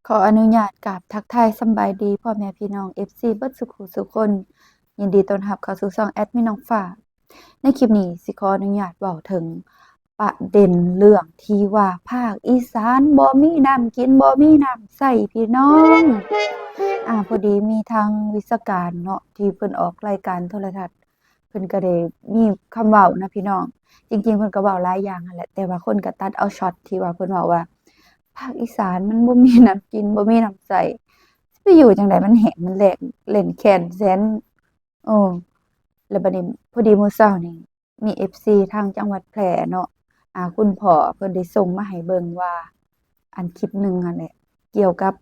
ขออนุญาตกราบทักทายสำบายดีพ่อแม่พี่น้อง FC เบิดสุขุสุคนยินดีต้อนรับเข้าสู่ช่องแอดมินน้องฟ้าในคลิปนี้สิขออนุญาตเว้าถึงประเด็นเรื่องที่ว่าภาคอีสานบ่มีน้ำกินบ่มีน้ำใช้พี่น้องพอดีมีทางวิศการเนาะที่เพิ่นออกรายการโทรทัศน์เพิ่นก็ได้มีคำเว้านะพี่น้องจริงๆเพิ่นก็เว้าหลายอย่างนั่นแหละแต่ว่าคนก็ตัดเอาช็อตที่ว่าเพิ่นเว้าว่า ภาคอีสานมันบ่มีน้ำกินบ่มีน้ำใช้สิไปอยู่จั่งใดมันแห้งมันแล้งเล่นแค้นแค้นเออแล้วบัดนี้พอดีมื้อเช้านี่มี FC ทางจังหวัดแพร่เนาะคุณพ่อเพิ่นได้ส่งมาให้เบิ่งว่าอันคลิปหนึ่งนั่นแหละเกี่ยวกับ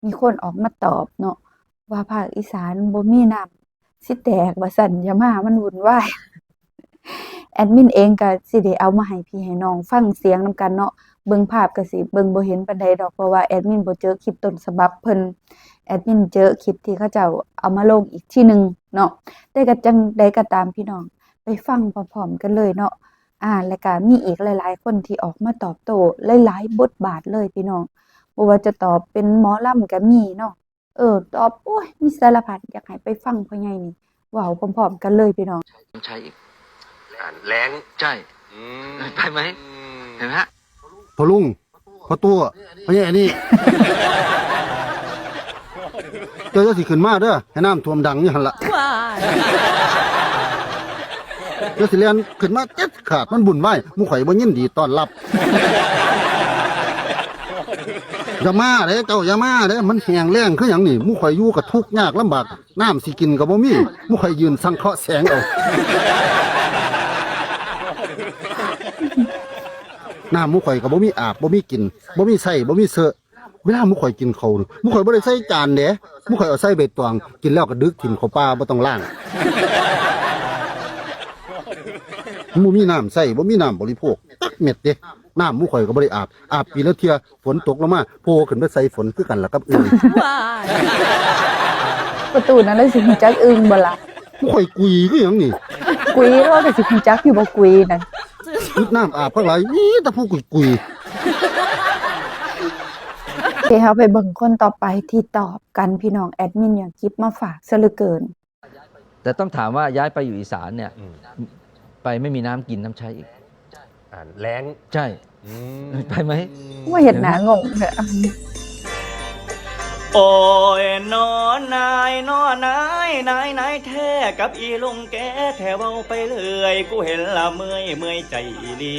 มีคนออกมาตอบเนาะว่าภาคอีสานบ่มีน้ำสิแตกว่าซั้นอย่ามามันวุ่นวายแอดมินเองก็สิได้เอามาให้พี่ให้น้องฟังเสียงนำกันเนาะ เบิ่งภาพก็สิเบิ่งบ่เห็นปานใดดอกเพราะว่าแอดมินบ่เจอคลิปต้นฉบับเพิ่นแอดมินเจอคลิปที่เขาเจ้าเอามาลงอีกทีหนึ่งเนาะแต่ก็จังใดก็ตามพี่น้องไปฟังพร้อมๆกันเลยเนาะแล้วก็มีอีกหลายๆคนที่ออกมาตอบโต้หลายๆบทบาทเลยพี่น้องบ่ว่าจะตอบเป็นหมอลำก็มีเนาะตอบโอ้ยมีสารพัดอยากให้ไปฟังพ่อใหญ่นี่เว้าพร้อมๆกันเลยพี่น้องใช้อีกแรงใช่ไปไหมเห็นไหมฮะพอลุงพอตัวพอแย่นี่เจ้าสิขึ้นมาเด้อให้น้ำท่วมดังนี่หั่นล่ะเจ้าสิเรียนขึ้นมาเจ็ดขาดมันบุ่นวายหมู่ข่อยบ่ยินดีต้อนรับอย่ามาเด้เจ้าอย่ามาเด้มันแห้งแล้งคือหยังนี่หมู่ข่อยอยู่ก็ทุกข์ยากลำบากน้ำสิกินก็บ่มีหมู่ข่อยยืนสังเคราะห์แสงเอาน้ำหมูข่อยก็บ่มีอาบบ่มีกินบ่มีใส่บ่มีเสื้อเวลาหมูข่อยกินข้าวนี่หมูข่อยบ่ได้ใส่จานเด้หมูข่อยเอาใส่ใบตองกินแล้วก็ดึกถิ่มเข้าป่าบ่ต้องล้างบ่มีน้ำใส่บ่มีน้ำบริโภคตักเม็ดเด้น้ำหมูข่อยก็บ่ได้อาบปีละเที่ยฝนตกลงมาโผล่ขึ้นไปใส่ฝนคือกันล่ะกับอื่นประตูนั้นเลยสิฮู้จักอึ้งบ่ล่ะหมูข่อยกุยคือหยังนี่กุยเราก็สิฮู้จักอยู่บ่กุยนั่นน้ำอาบเท่าไหร่มีแต่ผู้กุยเดี๋ยวเราไปเบิ่งคนต่อไปที่ตอบกันพี่น้องแอดมินอย่างคลิปมาฝากซะเหลือเกินแต่ต้องถามว่าย้ายไปอยู่อีสานเนี่ยไปไม่มีน้ำกินน้ำใช้อีกแรงใช่ไปไหมว่าเห็นหนางงเถอะโอ้ยนอนนายนอนนายแท้กับอีลุงแกแท้เว้าไปเลยกูเห็นละเมื่อยใจอีลี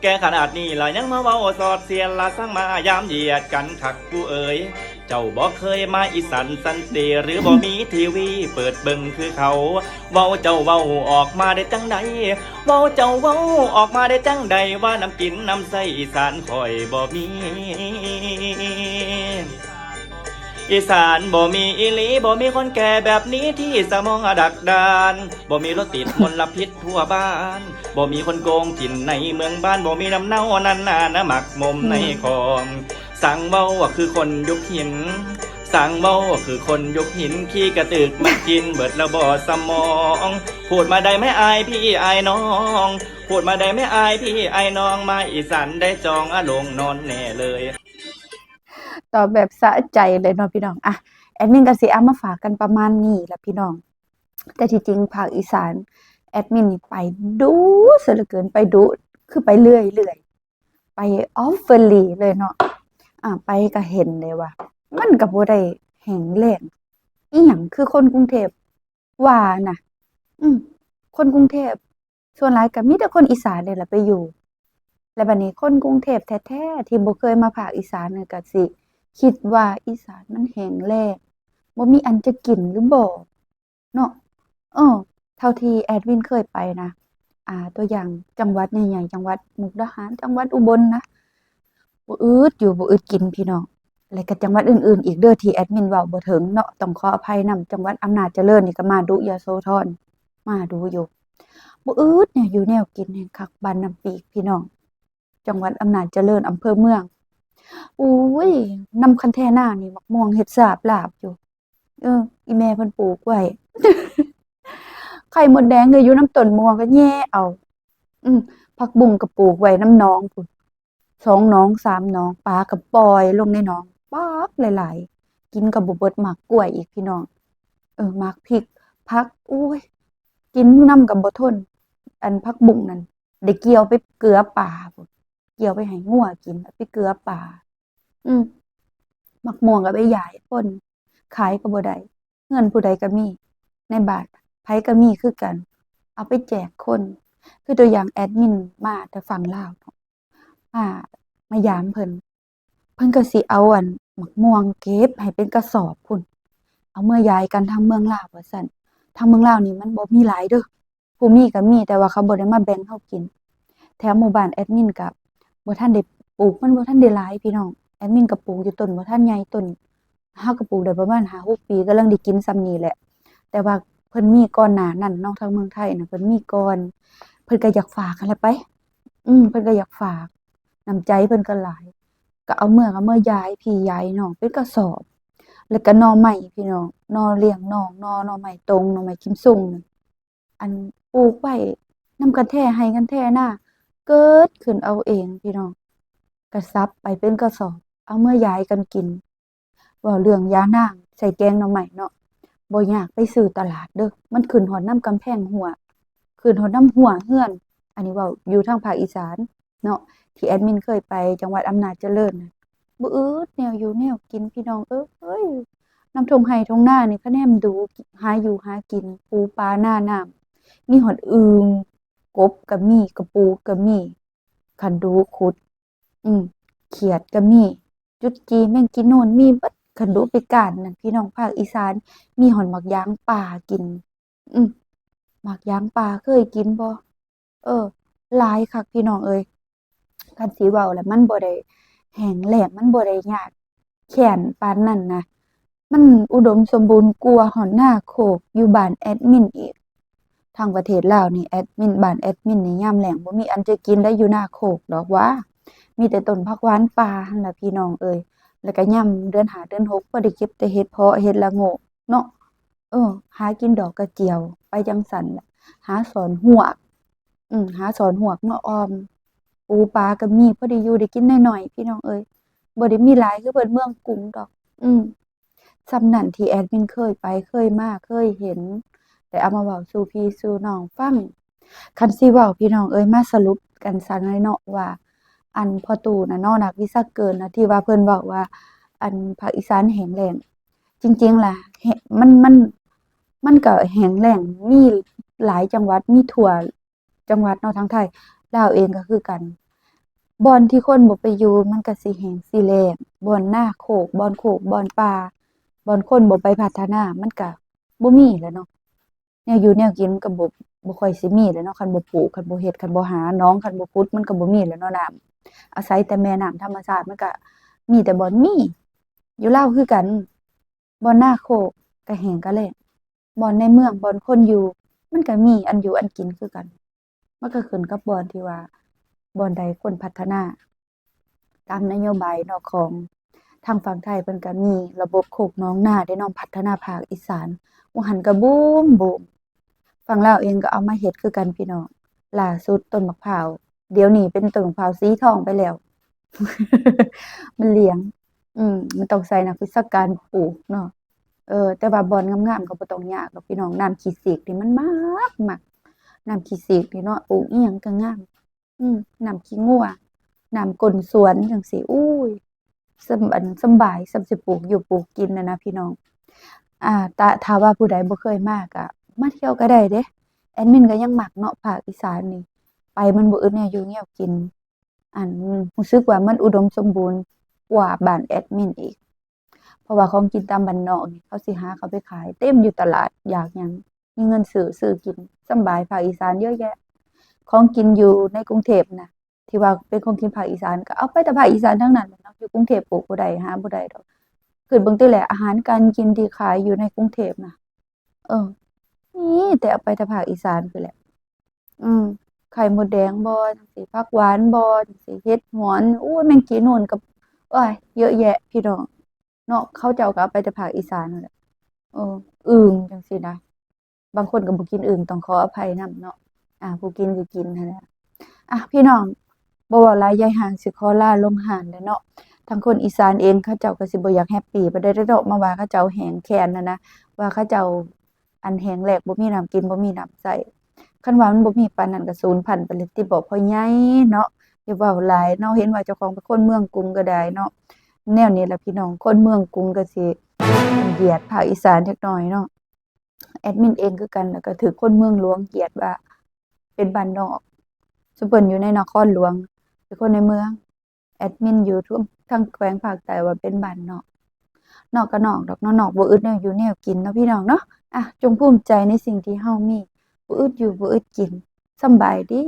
แกขนาดนี้ละยังมาเว้าสอดเสียนละสั่งมายามเหยียดกันคักกูเอ๋ยเจ้าบอกเคยมาอีสันสันเตหรือบ่มีทีวีเปิดเบิ่งคือเขาเว้าเจ้าเว้าออกมาได้จังใดเว้าเจ้าเว้าออกมาได้จังใดว่าน้ำกินน้ำใสอีสานคอยบ่มีอีสานบ่มีอีหลีบ่มีคนแก่แบบนี้ที่สมองดักดานบ่มีรถติดมลพิษทั่วบ้านบ่มีคนโกงกินในเมืองบ้านบ่มีน้ำเน่านั่นน่ะหมักมมในคลองสั่งเมาว่าคือคนยุคหินสั่งเมาว่าคือคนยุคหินขี้กระตึกมันกินเบิดระบอสมองพูดมาได้ไม่อายพี่อายน้องพูดมาได้ไม่อายพี่อายน้องมาอีสานได้จองลงนอนแน่เลยตอบแบบสะใจเลยเนาะพี่น้องแอดมินก็สิเอามาฝากกันประมาณนี้แหละพี่น้องแต่ที่จริงภาคอีสานแอดมินนี่ไปดูซะเหลือเกินไปดูคือไปเรื่อยๆไปออฟเฟอร์ลีเลยเนาะไปก็เห็นเลยว่ามันก็บ่ได้แห้งแล้งอีหยังคือคนกรุงเทพว่าน่ะคนกรุงเทพส่วนหลายก็มีแต่คนอีสานนี่แหละไปอยู่แล้วบัดนี้คนกรุงเทพแท้ๆที่บ่เคยมาภาคอีสานนี่ก็สิคิดว่าอีสานมันแห้งแล้งบ่มีอันจะกินหรือบ่เนาะเท่าที่แอดวินเคยไปนะตัวอย่างจังหวัดใหญ่ๆจังหวัดมุกดาหารจังหวัดอุบลนะบ่อึดกินพี่น้องแล้วก็จังหวัดอื่นๆอีกเด้อที่แอดมินเว้าบ่ถึงเนาะต้องขออภัยนำจังหวัดอำนาจเจริญนี่ก็มาดุยโสธรมาดูอยู่บ่อึดเนี่ยอยู่แนวกินแห่งคักบ้านน้ำปีกพี่น้องจังหวัดอำนาจเจริญอำเภอเมืองอุ้ยนำคันแท่หน้านี่มักม่วงเฮ็ดสาบลาบอยู่อีแม่เพิ่นปลูกไว้ไข่มดแดงก็อยู่น้ำต้นม่วงก็แย่เอาผักบุ้งก็ปลูกไว้น้ำหนองพุ่น2หนอง3หนองปลาก็ปล่อยลงในหนอง ปักหลายๆกินก็บ่เบิดหมากกล้วยอีกพี่น้องหมากพริกผักโอ้ยกินนำก็บ่ทนอันผักบุ้งนั่นได้เกี่ยวไปเกลือป่าพุ่นเกี่ยวไปให้งัวกินเอาไปเกลือป่าอืมมักม่วงก็ไปย้ายป่นขายก็บ่ได้เงินผู้ใดก็มีในบ้านไผก็มีคือกันเอาไปแจกคนคือตัวอย่างแอดมินมาแต่ฝั่งลาวเนาะมายามเพิ่นก็สิเอาอันมักม่วงเก็บให้เป็นกระสอบพุ่นเอาเมื่อย้ายกันทางเมืองลาวว่าซั่นทางเมืองลาวนี่มันบ่มีหลายเด้อผู้มีก็มีแต่ว่าเขาบ่ได้มาแบ่งเฮากินแถมหมู่บ้านแอดมินก็บ่ทันได้ปลูกมันบ่ทันได้หลายพี่น้องแอดมินก็ปลูกอยู่ต้นบ่ทันใหญ่ต้นเฮาก็ปลูกได้ประมาณ5-6ปีกำลังได้กินส่ำนี้แหละแต่ว่าเพิ่นมีก่อนหน้านั้นเนาะทางเมืองไทยน่ะเพิ่นมีก่อนเพิ่นก็อยากฝากหั้นแหละไปเพิ่นก็อยากฝากน้ำใจเพิ่นก็หลายก็เอาเมื่อย้ายพี่ย้ายน้องเป็นกระสอบ แล้วก็หน่อไม้พี่น้องหน่อเลี้ยงน้องหน่อไม้ตรงหน่อไม้กิมซุงนั่นอันปลูกไว้นำกันแท้ให้กันแท้นาเกิดขึ้นเอาเองพี่น้องก็ซับไปเป็นกระสอบเอาเมื่อยายกันกินเว้าเรื่องยานางใส่แกงหน่อไม้เนาะบ่ยากไปซื้อตลาดเด้อมันขึ้นฮอดนำกำแพงหัวขึ้นฮอดนำหัวเรือนอันนี้เว้าอยู่ทางภาคอีสานเนาะที่แอดมินเคยไปจังหวัดอำนาจเจริญน่ะบ่อึดแนวอยู่แนวกินพี่น้องเอ้ยน้ำทงไห้ทงนานี่คะแนนดูหาอยู่หากินปูปลาหน้าน้ำมีหอดอึงกบก็มีกระปูก็มีคันดูขุดเขียดก็มีจุดจีแมงกินโน่นมีเบิดคันดูไปก้านนั่นพี่น้องภาคอีสานมีหอนหมักยางป่ากินหมักยางป่าเคยกินบ่หลายคักพี่น้องเอ้ยคันสิเว้าแล้วมันบ่ได้แห้งแล้งมันบ่ได้ยากแค้นปานนั้นนะมันอุดมสมบูรณ์กว่าหอนนาโคกอยู่บ้านแอดมินอีกทางประเทศลาวนี่แอดมินบ้านแอดมินนี่ยามแล้งบ่มีอันจะกินได้อยู่นาโคกดอกหว่ามีแต่ต้นผักหวานป่าหั่นล่ะพี่น้องเอ้ยแล้วก็ยามเดือน5เดือน6พอได้เก็บแต่เห็ดเพาะเห็ดละโงกเนาะหากินดอกกระเจียวไปจังซั่นล่ะหาสอนหวกหาสอนหวกมาออมปูปลาก็มีพอได้อยู่ได้กินน้อยๆพี่น้องเอ้ยบ่ได้มีหลายคือเพิ่นเมืองกรุงดอกส่ำนั้นที่แอดมินเคยไปเคยมาเคยเห็นแต่เอามาเว้าสู่พี่สู่น้องฟังคันสิเว้าพี่น้องเอ้ยมาสรุปกันซะหน่อยเนาะว่าอันพ่อตู่น่ะเนาะนักวิชาเกินนะที่ว่าเพิ่นเว้าว่าอันภาคอีสานแห้งแล้งจริงๆล่ะมันก็แห้งแล้งมีหลายจังหวัดมีทั่วจังหวัดเนาะทางไทยลาวเองก็คือกันบ่อนที่คนบ่ไปอยู่มันก็สิแห้งสิแล้งบ่อนนาโคกบ่อนโคกบ่อนป่าบ่อนคนบ่ไปพัฒนามันก็บ่มีแหล้วเนาะแนวอยู่แนวกินมันก็บ่ค่อยสิมีแหล้วเนาะคันบ่ปลูกคันบ่เฮ็ดคันบ่หาหนองคันบ่ขุดมันก็บ่มีแหล้วเนาะน้ำอาศัยแต่แม่น้ำธรรมชาติมันก็มีแต่บ่อนมีอยู่ลาวคือกันบ่อนนาโคกก็แห้งก็แล้งบ่อนในเมืองบ่อนคนอยู่มันก็มีอันอยู่อันกินคือกันมันก็ขึ้นกับบ่อนที่ว่าบ่อนใดคนพัฒนาตามนโยบายเนาะของทางฝั่งไทยเพิ่นก็มีระบบโคกหนองนาได้เนาะพัฒนาภาคอีสานว่าหันก็บูมฝั่งลาวเองก็เอามาเฮ็ดคือกันพี่น้องล่าสุดต้นมะพร้าวเดี๋ยวนี้เป็นต้นมะพร้าวสีทองไปแล้ว มันเหลียงมันต้องใส่นักวิชาการปลูกเนาะแต่ว่าบ่อนงามๆก็บ่ต้องยากดอกพี่น้องน้ำขี้เสกนี่มันมักน้ำขี้เสกนี่เนาะปลูกอิหยังก็งามน้ำขี้งัวน้ำก้นสวนจังซี่อุ้ยสำบายสำสิปลูกอยู่ปลูกกินนะพี่น้องถ้าว่าผู้ใดบ่เคยมาก็มาเที่ยวก็ได้เด้แอดมินก็ยังมักเนาะภาคอีสานนี่ไปมันบ่อึดแนวอยู่แนวกินรู้สึกว่ามันอุดมสมบูรณ์กว่าบ้านแอดมินอีกเพราะว่าของกินตามบ้านนอกนี่เขาสิหาเขาไปขายเต็มอยู่ตลาดอยากหยังมีเงินซื้อกินสำบายภาคอีสานเยอะแยะของกินอยู่ในกรุงเทพน่ะที่ว่าเป็นของกินภาคอีสานก็เอาไปแต่ภาคอีสานทั้งนั้นเนาะอยู่กรุงเทพปลูกบ่ได้หาบ่ได้ดอกคือเบิ่งติแหละอาหารการกินที่ขายอยู่ในกรุงเทพน่ะนี่แต่เอาไปแต่ภาคอีสานพู้นแหละไข่มดแดงบ่จังซี่ผักหวานบ่จังซี่เห็ดหอนโอ้ยแมงจีนูนก็โอ้ยเยอะแยะพี่น้องเนาะเขาเจ้าก็เอาไปแต่ภาคอีสานนั่นแหละอึ่งจังซี่นะบางคนก็บ่กินอึ่งต้องขออภัยนำเนาะผู้กินก็กินนั่นแหละพี่น้องบ่เว้าหลายยายห่างสิขอลาลงห่านแล้วเนาะ ทางคนอีสานเองเขาเจ้าก็สิบ่อยากแฮปปีบ่ได้ดอกมาว่าเขาเจ้าแห้งแค้นนะว่าเขาเจ้าอันแห้งแล้งบ่มีน้ำกินบ่มีน้ำใช้คันว่ามันบ่มีปานนั้นก็สูญพันธุ์ไปเลยติบ่พ่อใหญ่เนาะอย่าเว้าหลายเนาะเห็นว่าเจ้าของเป็นคนเมืองกรุงก็ได้เนาะแนวนี้ล่ะพี่น้องคนเมืองกรุงก็สิเหยียดภาคอีสานจักหน่อยเนาะแอดมินเองคือกันแล้วก็ถูกคนเมืองหลวงเหยียดว่าเป็นบ้านนอกซุเพิ่นอยู่ในนครหลวงเป็นคนในเมืองแอดมินอยู่ทั่วทั้งแขวงภาคใต้ว่าเป็นบ้านนอกนอกก็นอกดอกเนาะนอกบ่อึดแนวอยู่แนวกินเนาะพี่น้องเนาะจงภูมิใจในสิ่งที่เฮามีบ่อึดอยู่บ่อึดกินสำบายดี